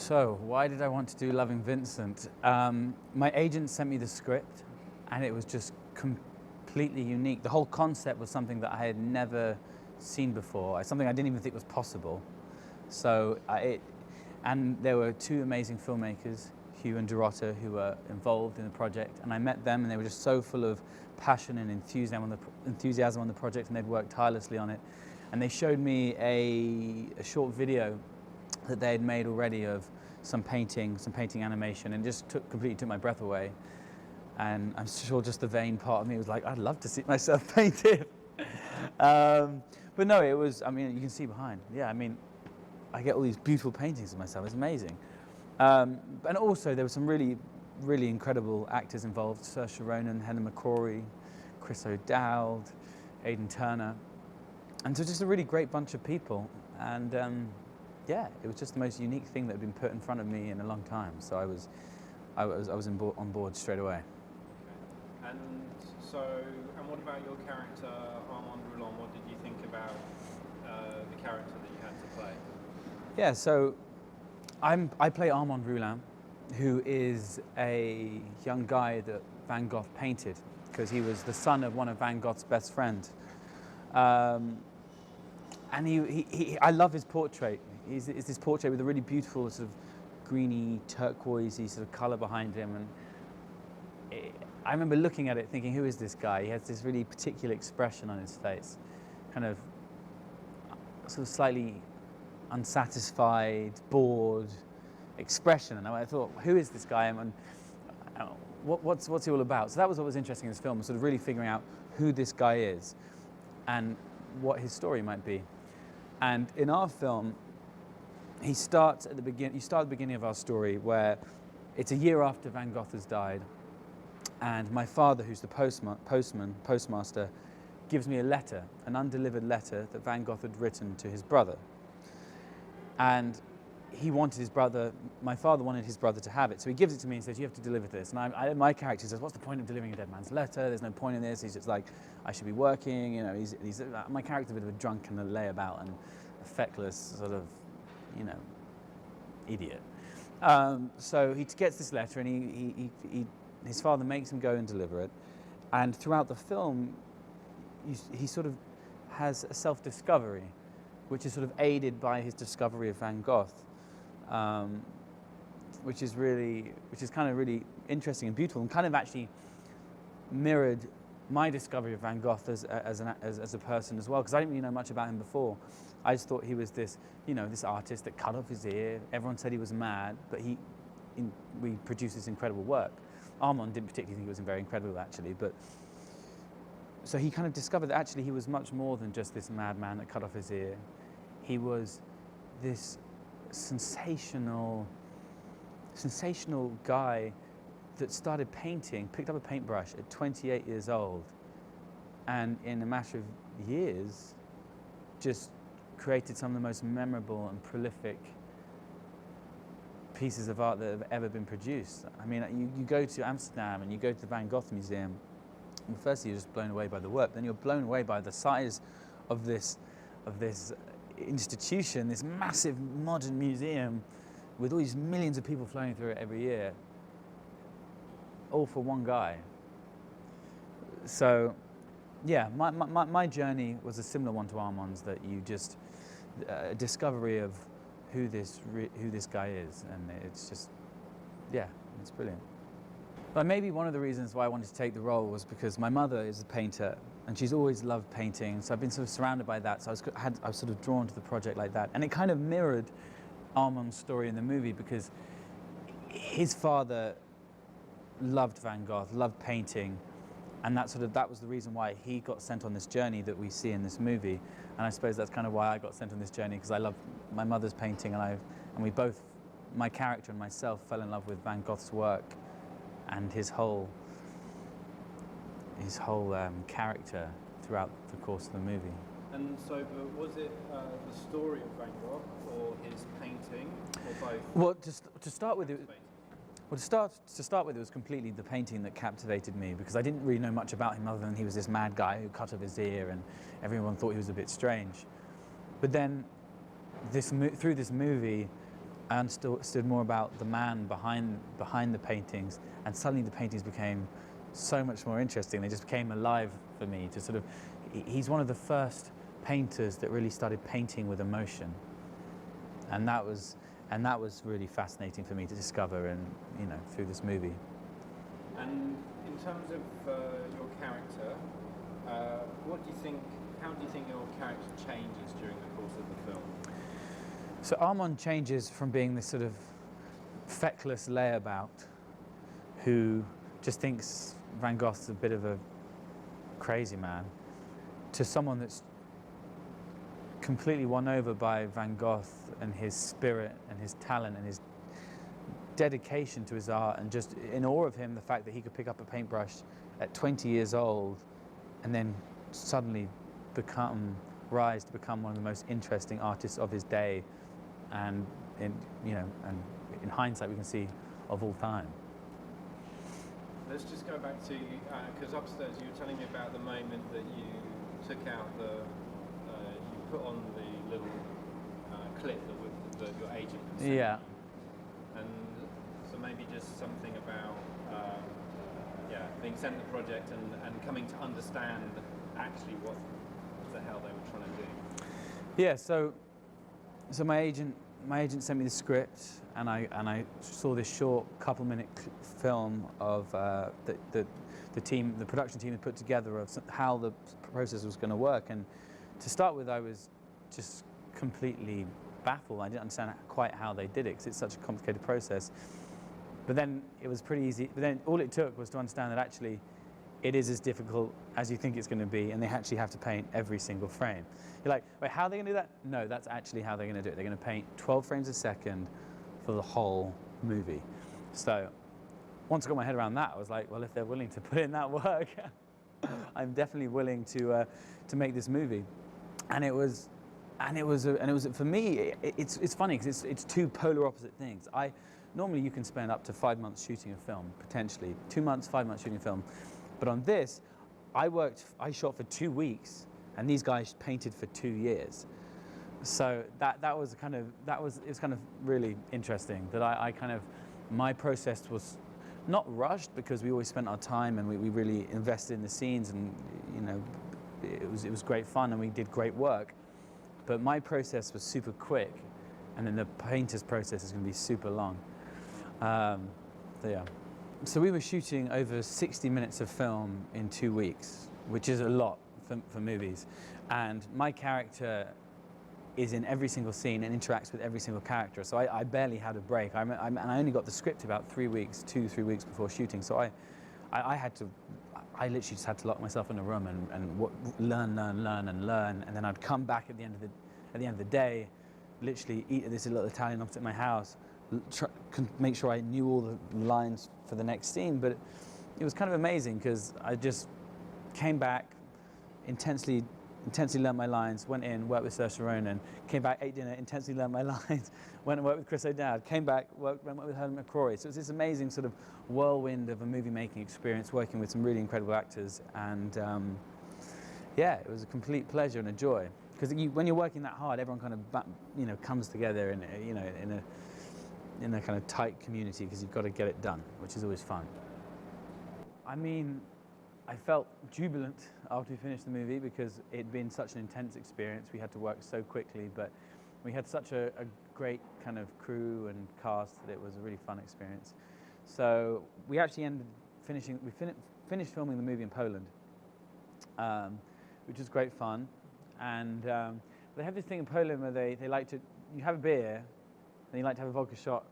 So, why did I want to do Loving Vincent? My agent sent me the script, and it was just completely unique. The whole concept was something that I had never seen before, something I didn't even think was possible. And there were two amazing filmmakers, Hugh and Dorota, who were involved in the project, and I met them, and they were just so full of passion and enthusiasm on the project, and they'd worked tirelessly on it. And they showed me a short video that they had made already of some painting animation, and just completely took my breath away. And I'm sure just the vain part of me was like, I'd love to see myself painted. But no, it was, I mean, you can see behind. Yeah, I mean, I get all these beautiful paintings of myself. It's amazing. And also there were some really, really incredible actors involved. Saoirse Ronan, Helen McCrory, Chris O'Dowd, Aidan Turner. And so just a really great bunch of people. And yeah, it was just the most unique thing that had been put in front of me in a long time. So I was on board straight away. Okay. And what about your character, Armand Rouland? What did you think about the character that you had to play? Yeah, so I play Armand Rouland, who is a young guy that Van Gogh painted because he was the son of one of Van Gogh's best friends. And I love his portrait. It's this portrait with a really beautiful sort of greeny, turquoisey sort of colour behind him. And I remember looking at it thinking, who is this guy? He has this really particular expression on his face, kind of sort of slightly unsatisfied, bored expression. And I thought, who is this guy? And what's he all about? So that was what was interesting in this film, was sort of really figuring out who this guy is and what his story might be. And in our film, you start at the beginning of our story, where it's a year after Van Gogh has died, and my father, who's the postmaster, gives me a letter, an undelivered letter that Van Gogh had written to his brother. And my father wanted his brother to have it, so he gives it to me and says, you have to deliver this. And my character says, what's the point of delivering a dead man's letter? There's no point in this. He's just like, I should be working. You know, my character's a bit of a drunk and a layabout and a feckless sort of, you know, idiot. So he gets this letter, and his father makes him go and deliver it. And throughout the film, he sort of has a self-discovery, which is sort of aided by his discovery of Van Gogh, which is kind of really interesting and beautiful, and kind of actually mirrored my discovery of Van Gogh as a person as well, because I didn't really know much about him before. I just thought he was this artist that cut off his ear. Everyone said he was mad, but we produced this incredible work. Armand didn't particularly think it was very incredible, actually, but so he kind of discovered that actually he was much more than just this madman that cut off his ear. He was this sensational guy that started painting, picked up a paintbrush at 28 years old, and in a matter of years just created some of the most memorable and prolific pieces of art that have ever been produced. I mean, you go to Amsterdam and you go to the Van Gogh Museum, and firstly you're just blown away by the work, then you're blown away by the size of this institution, this massive modern museum with all these millions of people flowing through it every year, all for one guy. So yeah, my journey was a similar one to Armand's, that you just a discovery of who this guy is, and it's just, yeah, it's brilliant. But maybe one of the reasons why I wanted to take the role was because my mother is a painter, and she's always loved painting, so I've been sort of surrounded by that, so I was sort of drawn to the project like that. And it kind of mirrored Armand's story in the movie, because his father loved Van Gogh, loved painting, and that was the reason why he got sent on this journey that we see in this movie. And I suppose that's kind of why I got sent on this journey, because I love my mother's painting, and we both, my character and myself, fell in love with Van Gogh's work and his whole character throughout the course of the movie. And so, but was it the story of Van Gogh or his painting, or both? Well, to start with, it was completely the painting that captivated me, because I didn't really know much about him other than he was this mad guy who cut off his ear, and everyone thought he was a bit strange. But then, through this movie, I understood more about the man behind the paintings, and suddenly the paintings became so much more interesting. They just became alive for me. To sort of, he's one of the first painters that really started painting with emotion, and that was really fascinating for me to discover, and through this movie. And in terms of your character, what do you think? How do you think your character changes during the course of the film? So Armand changes from being this sort of feckless layabout who just thinks Van Gogh's a bit of a crazy man, to someone that's completely won over by Van Gogh and his spirit and his talent and his dedication to his art, and just in awe of him, the fact that he could pick up a paintbrush at 20 years old and then suddenly rise to become one of the most interesting artists of his day, and in hindsight we can see of all time. Let's just go back to, because upstairs you were telling me about the moment that you took out you put on the little clip that your agent had sent Yeah. you. And so maybe just something about being sent the project and coming to understand actually what the hell they were trying to do. Yeah, so my agent sent me the script, and I saw this short couple-minute film of the production team had put together of how the process was going to work. And to start with, I was just completely baffled. I didn't understand quite how they did it, because it's such a complicated process. But then it was pretty easy. But then all it took was to understand that actually it is as difficult as you think it's going to be, and they actually have to paint every single frame. You're like, wait, how are they going to do that? No, that's actually how they're going to do it. They're going to paint 12 frames a second for the whole movie. So once I got my head around that, I was like, well, if they're willing to put in that work, I'm definitely willing to make this movie. And it was for me. It's funny because it's two polar opposite things. Normally you can spend up to 5 months shooting a film, potentially 2 months, 5 months shooting a film. But on this, I shot for 2 weeks, and these guys painted for 2 years. So it was kind of really interesting that my process was not rushed, because we always spent our time and we really invested in the scenes, and it was great fun and we did great work. But my process was super quick, and then the painter's process is going to be super long. So we were shooting over 60 minutes of film in 2 weeks, which is a lot for movies. And my character is in every single scene and interacts with every single character. So I barely had a break. And I only got the script about 3 weeks, 2-3 weeks before shooting. So I literally just had to lock myself in a room and learn, and then I'd come back at the end of the day, literally eat at this little Italian opposite my house, make sure I knew all the lines for the next scene. But it was kind of amazing, because I just came back, intensely learned my lines, went in, worked with Saoirse Ronan, came back, ate dinner, intensely learned my lines, went and worked with Chris O'Dowd, came back, went with Helen McCrory. So it was this amazing sort of whirlwind of a movie-making experience, working with some really incredible actors. And it was a complete pleasure and a joy. Because when you're working that hard, everyone kind of comes together in a kind of tight community, because you've got to get it done, which is always fun. I mean, I felt jubilant after we finished the movie, because it'd been such an intense experience. We had to work so quickly, but we had such a great kind of crew and cast that it was a really fun experience. So we actually finished filming the movie in Poland, which was great fun. And they have this thing in Poland where they like to, you have a beer, and you like to have a vodka shot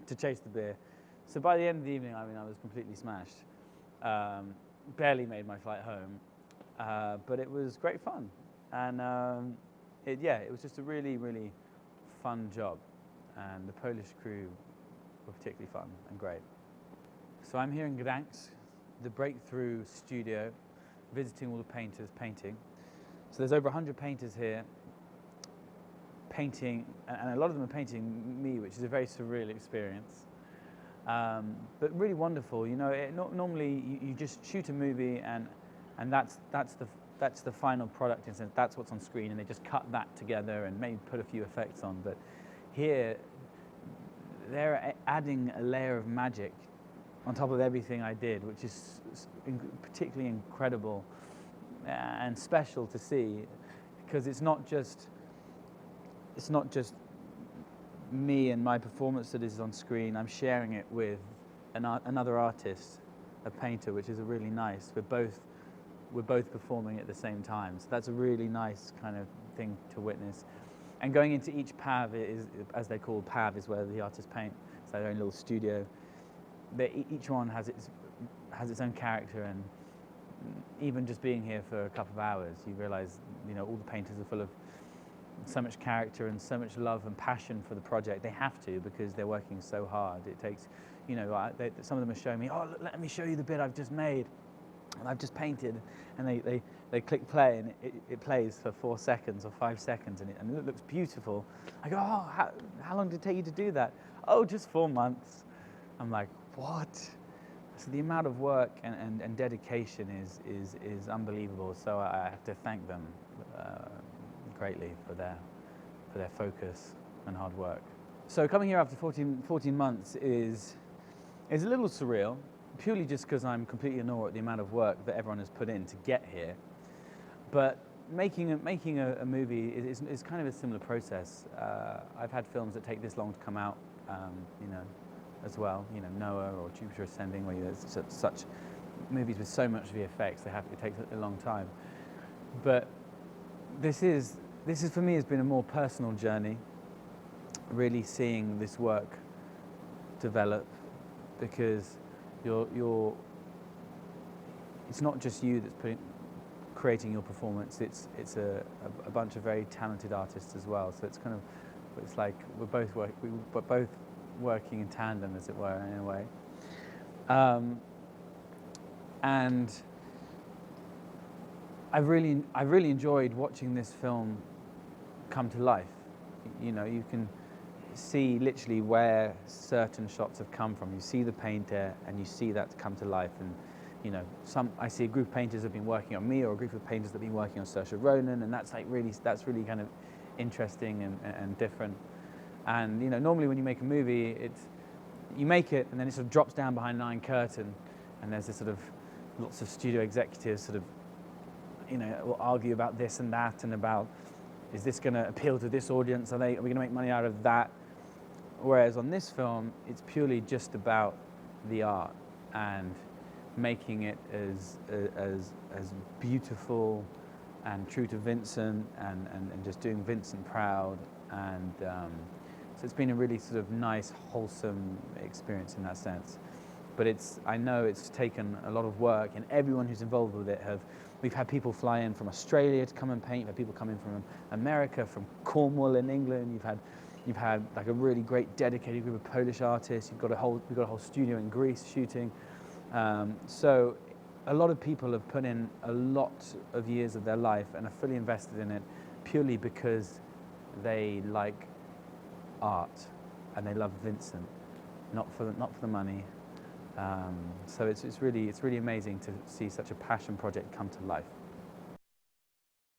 to chase the beer. So by the end of the evening, I was completely smashed. Barely made my flight home, but it was great fun. And it was just a really, really fun job. And the Polish crew were particularly fun and great. So I'm here in Gdańsk, the Breakthrough studio, visiting all the painters painting. So there's over 100 painters here painting, and a lot of them are painting me, which is a very surreal experience. But really wonderful. Normally you just shoot a movie, and that's the final product. In a sense, that's what's on screen, and they just cut that together and maybe put a few effects on. But here, they're adding a layer of magic on top of everything I did, which is particularly incredible and special to see, because it's not just me and my performance that is on screen. I'm sharing it with another artist, a painter, which is a really nice. We're both performing at the same time, so that's a really nice kind of thing to witness. And going into each pav is, as they call pav, is where the artists paint. It's their own little studio. Each one has its own character, and even just being here for a couple of hours, you realise, you know, all the painters are full of so much character and so much love and passion for the project. They have to, because they're working so hard. It takes, you know, some of them are showing me, oh, look, let me show you the bit I've just made, and I've just painted, and they click play, and it plays for 4 seconds or 5 seconds, and it looks beautiful. I go, oh, how long did it take you to do that? Oh, just 4 months. I'm like, what? So the amount of work and dedication is unbelievable. So I have to thank them greatly for their focus and hard work. So coming here after 14 months is a little surreal, purely just because I'm completely in awe at the amount of work that everyone has put in to get here. But making a movie is kind of a similar process. I've had films that take this long to come out, you know, as well. You know, Noah or Jupiter Ascending, where there's such movies with so much VFX. It takes a long time. But this is for me has been a more personal journey, really seeing this work develop, because it's not just you that's creating your performance. It's a bunch of very talented artists as well. So it's like we're both working in tandem, as it were, in a way. And I really enjoyed watching this film come to life. You know, you can see literally where certain shots have come from. You see the painter, and you see that come to life. And you know, I see a group of painters that have been working on me, or a group of painters that have been working on Saoirse Ronan, and that's really kind of interesting and different. And you know, normally when you make a movie, you make it, and then it sort of drops down behind an iron curtain, and there's this sort of lots of studio executives sort of, you know, will argue about this and that, and about, is this going to appeal to this audience? Are we going to make money out of that? Whereas on this film, it's purely just about the art and making it as beautiful and true to Vincent, and just doing Vincent proud. And so it's been a really sort of nice, wholesome experience in that sense. But I know it's taken a lot of work, and everyone who's involved with it we've had people fly in from Australia to come and paint. We've had people come in from America, from Cornwall in England. You've had like a really great dedicated group of Polish artists. We've got a whole studio in Greece shooting. So a lot of people have put in a lot of years of their life and are fully invested in it, purely because they like art and they love Vincent, not for the money. So it's really amazing to see such a passion project come to life.